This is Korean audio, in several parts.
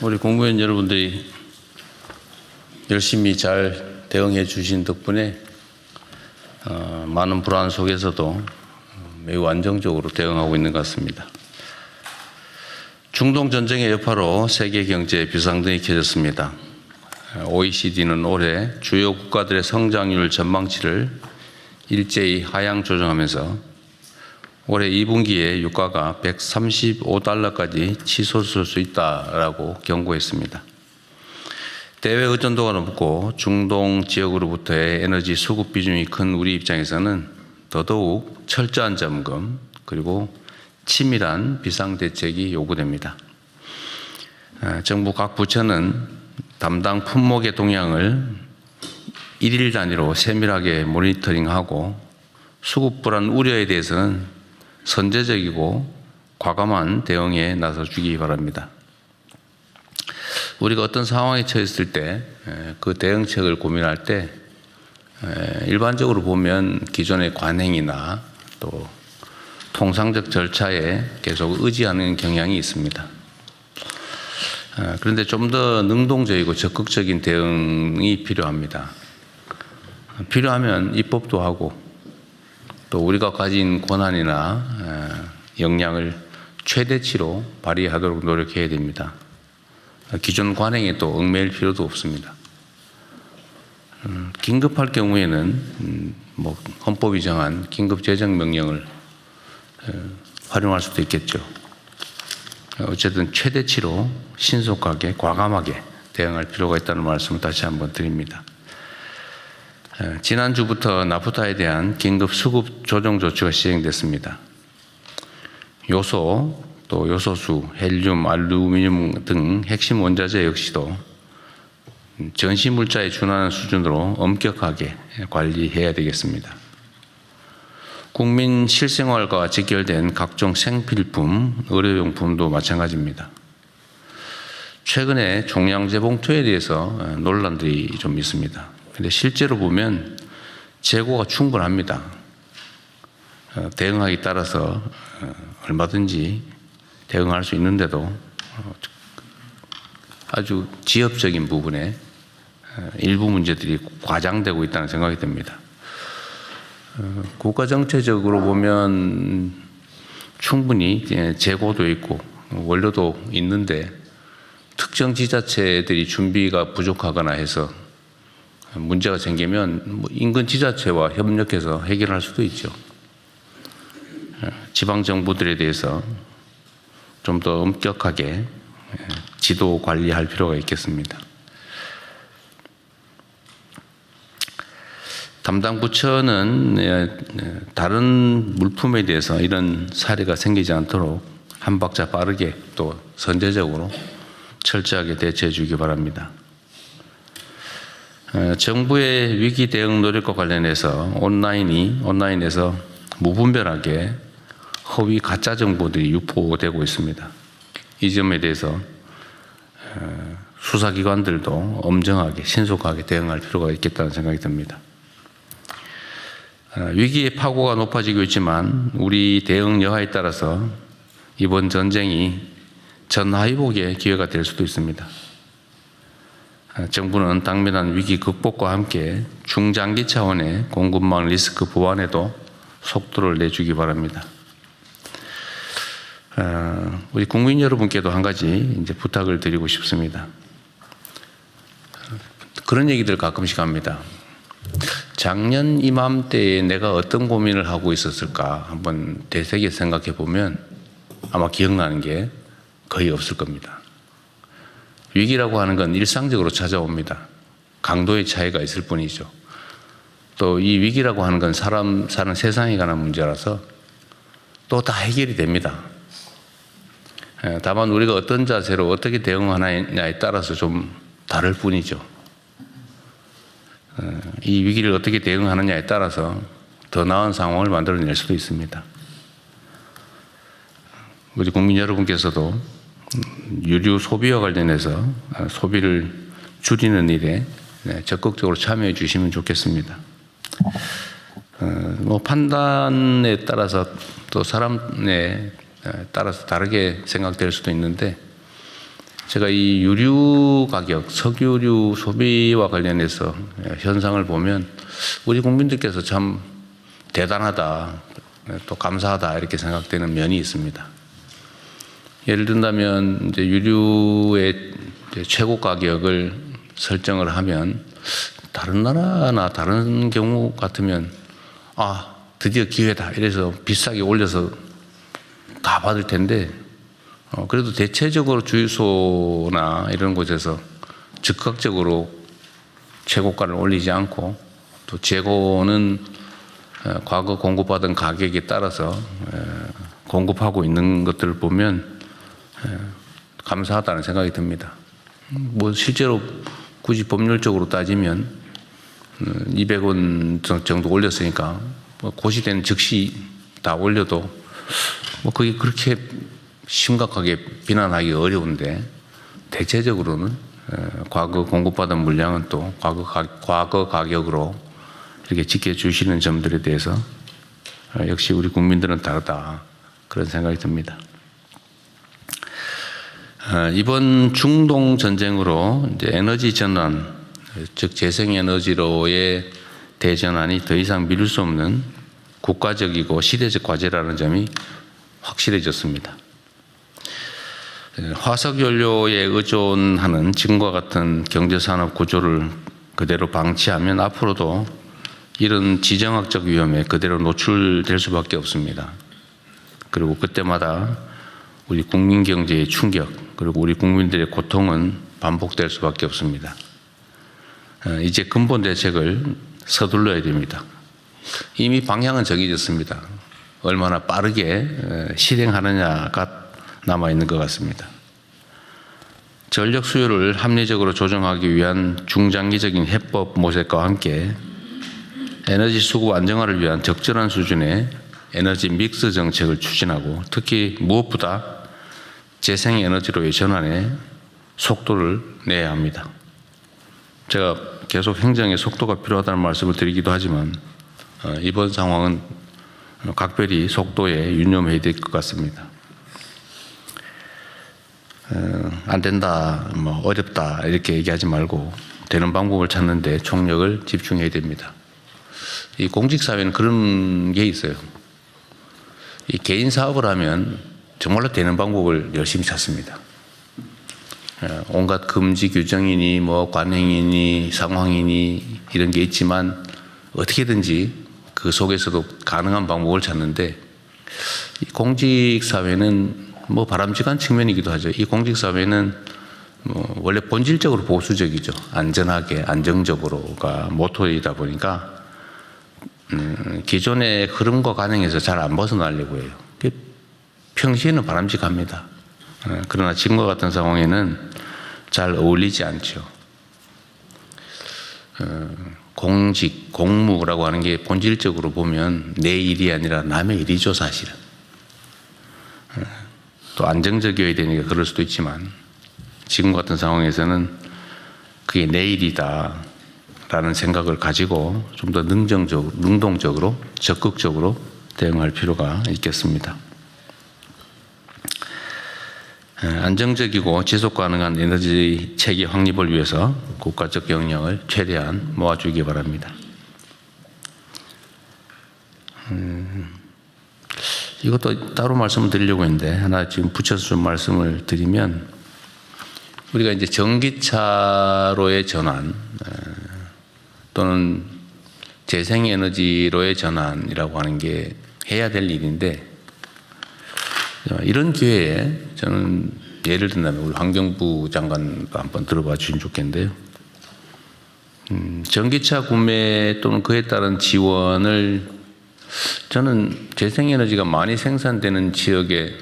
우리 공무원 여러분들이 열심히 잘 대응해 주신 덕분에 많은 불안 속에서도 매우 안정적으로 대응하고 있는 것 같습니다. 중동 전쟁의 여파로 세계 경제에 비상등이 켜졌습니다. OECD는 올해 주요 국가들의 성장률 전망치를 일제히 하향 조정하면서 올해 2분기에 유가가 135달러까지 치솟을 수 있다라고 경고했습니다. 대외 의존도가 높고 중동 지역으로부터의 에너지 수급 비중이 큰 우리 입장에서는 더더욱 철저한 점검 그리고 치밀한 비상대책이 요구됩니다. 정부 각 부처는 담당 품목의 동향을 일일 단위로 세밀하게 모니터링하고 수급 불안 우려에 대해서는 선제적이고 과감한 대응에 나서주기 바랍니다. 우리가 어떤 상황에 처했을 때 그 대응책을 고민할 때 일반적으로 보면 기존의 관행이나 또 통상적 절차에 계속 의지하는 경향이 있습니다. 그런데 좀 더 능동적이고 적극적인 대응이 필요합니다. 필요하면 입법도 하고 또 우리가 가진 권한이나 역량을 최대치로 발휘하도록 노력해야 됩니다. 기존 관행에 또 얽매일 필요도 없습니다. 긴급할 경우에는 헌법이 정한 긴급재정명령을 활용할 수도 있겠죠. 어쨌든 최대치로 신속하게 과감하게 대응할 필요가 있다는 말씀을 다시 한번 드립니다. 지난주부터 나프타에 대한 긴급 수급 조정 조치가 시행됐습니다. 요소, 또 요소수, 헬륨, 알루미늄 등 핵심 원자재 역시도 전시물자에 준하는 수준으로 엄격하게 관리해야 되겠습니다. 국민 실생활과 직결된 각종 생필품, 의료용품도 마찬가지입니다. 최근에 종량제 봉투에 대해서 논란들이 좀 있습니다. 그런데 실제로 보면 재고가 충분합니다. 대응하기 따라서 얼마든지 대응할 수 있는데도 아주 지엽적인 부분에 일부 문제들이 과장되고 있다는 생각이 듭니다. 국가정책적으로 보면 충분히 재고도 있고 원료도 있는데 특정 지자체들이 준비가 부족하거나 해서 문제가 생기면 인근 지자체와 협력해서 해결할 수도 있죠. 지방정부들에 대해서 좀 더 엄격하게 지도 관리할 필요가 있겠습니다. 담당 부처는 다른 물품에 대해서 이런 사례가 생기지 않도록 한 박자 빠르게 또 선제적으로 철저하게 대처해 주기 바랍니다. 정부의 위기 대응 노력과 관련해서 온라인에서 무분별하게 허위 가짜 정보들이 유포되고 있습니다. 이 점에 대해서 수사기관들도 엄정하게 신속하게 대응할 필요가 있겠다는 생각이 듭니다. 위기의 파고가 높아지고 있지만 우리 대응 여하에 따라서 이번 전쟁이 전화위복의 기회가 될 수도 있습니다. 정부는 당면한 위기 극복과 함께 중장기 차원의 공급망 리스크 보완에도 속도를 내주기 바랍니다. 우리 국민 여러분께도 한 가지 이제 부탁을 드리고 싶습니다. 그런 얘기들 가끔씩 합니다. 작년 이맘때에 내가 어떤 고민을 하고 있었을까 한번 되새겨 생각해 보면 아마 기억나는 게 거의 없을 겁니다. 위기라고 하는 건 일상적으로 찾아옵니다. 강도의 차이가 있을 뿐이죠. 또 이 위기라고 하는 건 사람 사는 세상에 관한 문제라서 또 다 해결이 됩니다. 다만 우리가 어떤 자세로 어떻게 대응하느냐에 따라서 좀 다를 뿐이죠. 이 위기를 어떻게 대응하느냐에 따라서 더 나은 상황을 만들어낼 수도 있습니다. 우리 국민 여러분께서도 유류 소비와 관련해서 소비를 줄이는 일에 적극적으로 참여해 주시면 좋겠습니다. 판단에 따라서 또 사람에 따라서 다르게 생각될 수도 있는데 제가 이 유류 가격, 석유류 소비와 관련해서 현상을 보면 우리 국민들께서 참 대단하다, 또 감사하다 이렇게 생각되는 면이 있습니다. 예를 든다면 이제 유류의 이제 최고 가격을 설정을 하면 다른 나라나 다른 경우 같으면 드디어 기회다 이래서 비싸게 올려서 다 받을 텐데 그래도 대체적으로 주유소나 이런 곳에서 즉각적으로 최고가를 올리지 않고 또 재고는 과거 공급받은 가격에 따라서 공급하고 있는 것들을 보면 감사하다는 생각이 듭니다. 뭐 실제로 굳이 법률적으로 따지면 200원 정도 올렸으니까 고시되는 즉시 다 올려도 뭐 그게 그렇게 심각하게 비난하기 어려운데 대체적으로는 과거 공급받은 물량은 또 과거 가격으로 이렇게 지켜주시는 점들에 대해서 역시 우리 국민들은 다르다 그런 생각이 듭니다. 이번 중동 전쟁으로 이제 에너지 전환, 즉 재생에너지로의 대전환이 더 이상 미룰 수 없는 국가적이고 시대적 과제라는 점이 확실해졌습니다. 화석연료에 의존하는 지금과 같은 경제산업 구조를 그대로 방치하면 앞으로도 이런 지정학적 위험에 그대로 노출될 수밖에 없습니다. 그리고 그때마다 우리 국민 경제의 충격, 그리고 우리 국민들의 고통은 반복될 수밖에 없습니다. 이제 근본 대책을 서둘러야 됩니다. 이미 방향은 정해졌습니다. 얼마나 빠르게 실행하느냐가 남아있는 것 같습니다. 전력 수요를 합리적으로 조정하기 위한 중장기적인 해법 모색과 함께 에너지 수급 안정화를 위한 적절한 수준의 에너지 믹스 정책을 추진하고 특히 무엇보다 재생에너지로의 전환에 속도를 내야 합니다. 제가 계속 행정의 속도가 필요하다는 말씀을 드리기도 하지만 이번 상황은 각별히 속도에 유념해야 될 것 같습니다. 안 된다, 뭐 어렵다 이렇게 얘기하지 말고 되는 방법을 찾는데 총력을 집중해야 됩니다. 이 공직사회는 그런 게 있어요. 이 개인 사업을 하면 정말로 되는 방법을 열심히 찾습니다. 온갖 금지 규정이니 뭐 관행이니 상황이니 이런 게 있지만 어떻게든지 그 속에서도 가능한 방법을 찾는데 이 공직사회는 뭐 바람직한 측면이기도 하죠. 이 공직사회는 뭐 원래 본질적으로 보수적이죠. 안전하게 안정적으로가 모토이다 보니까 기존의 흐름과 관행에서 잘 안 벗어나려고 해요. 평시에는 바람직합니다. 그러나 지금과 같은 상황에는 잘 어울리지 않죠. 공직, 공무라고 하는 게 본질적으로 보면 내 일이 아니라 남의 일이죠, 사실은. 또 안정적이어야 되니까 그럴 수도 있지만 지금 같은 상황에서는 그게 내 일이다 라는 생각을 가지고 좀 더 능동적으로 적극적으로 대응할 필요가 있겠습니다. 안정적이고 지속 가능한 에너지 체계 확립을 위해서 국가적 역량을 최대한 모아주기 바랍니다. 이것도 따로 말씀을 드리려고 했는데 하나 지금 붙여서 좀 말씀을 드리면 우리가 이제 전기차로의 전환 또는 재생에너지로의 전환이라고 하는 게 해야 될 일인데 이런 기회에 저는 예를 든다면 우리 환경부 장관도 한번 들어봐 주시면 좋겠는데요. 전기차 구매 또는 그에 따른 지원을 저는 재생에너지가 많이 생산되는 지역에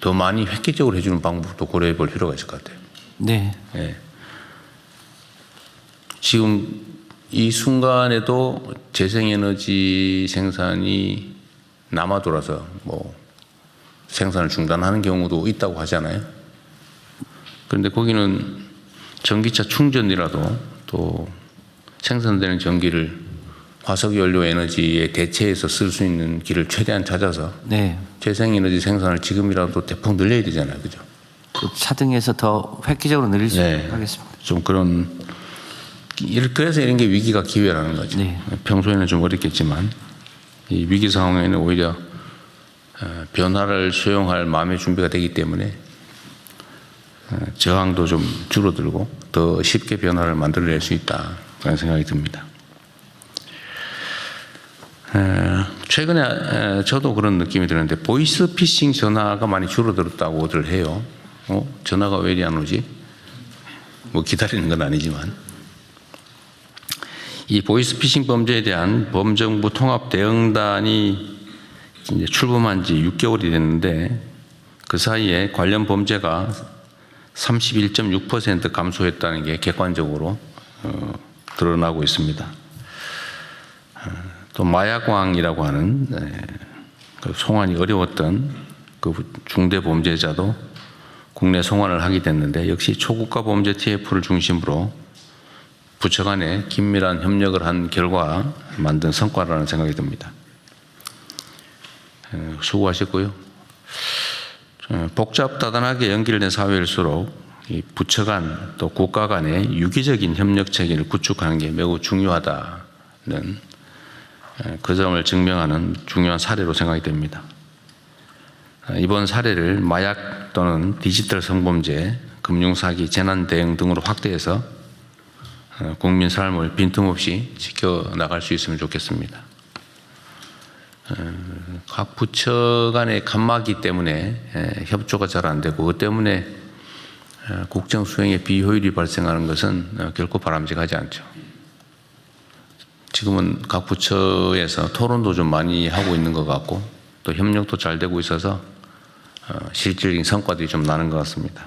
더 많이 획기적으로 해주는 방법도 고려해 볼 필요가 있을 것 같아요. 네. 네. 지금 이 순간에도 재생에너지 생산이 남아 돌아서 뭐 생산을 중단하는 경우도 있다고 하잖아요. 그런데 거기는 전기차 충전이라도 또 생산되는 전기를 화석연료 에너지에 대체해서 쓸 수 있는 길을 최대한 찾아서 네. 재생에너지 생산을 지금이라도 대폭 늘려야 되잖아요. 그죠? 차등해서 더 획기적으로 늘릴 수 네. 있도록 하겠습니다. 좀 그런 그래서 이런 게 위기가 기회라는 거죠. 네. 평소에는 좀 어렵겠지만 이 위기 상황에는 오히려 변화를 수용할 마음의 준비가 되기 때문에 저항도 좀 줄어들고 더 쉽게 변화를 만들어낼 수 있다 그런 생각이 듭니다. 최근에 저도 그런 느낌이 드는데 보이스 피싱 전화가 많이 줄어들었다고들 해요. 전화가 왜 이리 안 오지? 뭐 기다리는 건 아니지만 이 보이스 피싱 범죄에 대한 범정부 통합 대응단이 이제 출범한 지 6개월이 됐는데 그 사이에 관련 범죄가 31.6% 감소했다는 게 객관적으로 드러나고 있습니다. 또 마약왕이라고 하는 그 송환이 어려웠던 그 중대 범죄자도 국내 송환을 하게 됐는데 역시 초국가 범죄 TF를 중심으로 부처 간에 긴밀한 협력을 한 결과 만든 성과라는 생각이 듭니다. 수고하셨고요. 복잡다단하게 연결된 사회일수록 이 부처 간 또 국가 간의 유기적인 협력 체계를 구축하는 게 매우 중요하다는 그 점을 증명하는 중요한 사례로 생각이 됩니다. 이번 사례를 마약 또는 디지털 성범죄, 금융사기, 재난대응 등으로 확대해서 국민 삶을 빈틈없이 지켜나갈 수 있으면 좋겠습니다. 각 부처 간의 간막이 때문에 협조가 잘 안 되고 그 때문에 국정 수행에 비효율이 발생하는 것은 결코 바람직하지 않죠. 지금은 각 부처에서 토론도 좀 많이 하고 있는 것 같고 또 협력도 잘 되고 있어서 실질적인 성과들이 좀 나는 것 같습니다.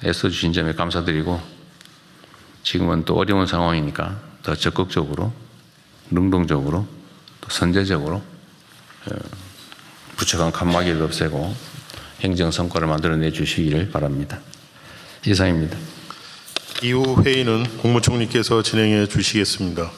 애써주신 점에 감사드리고 지금은 또 어려운 상황이니까 더 적극적으로 능동적으로 또 선제적으로 부처 간 간막이를 없애고 행정 성과를 만들어내 주시기를 바랍니다. 이상입니다. 이후 회의는 국무총리께서 진행해 주시겠습니다.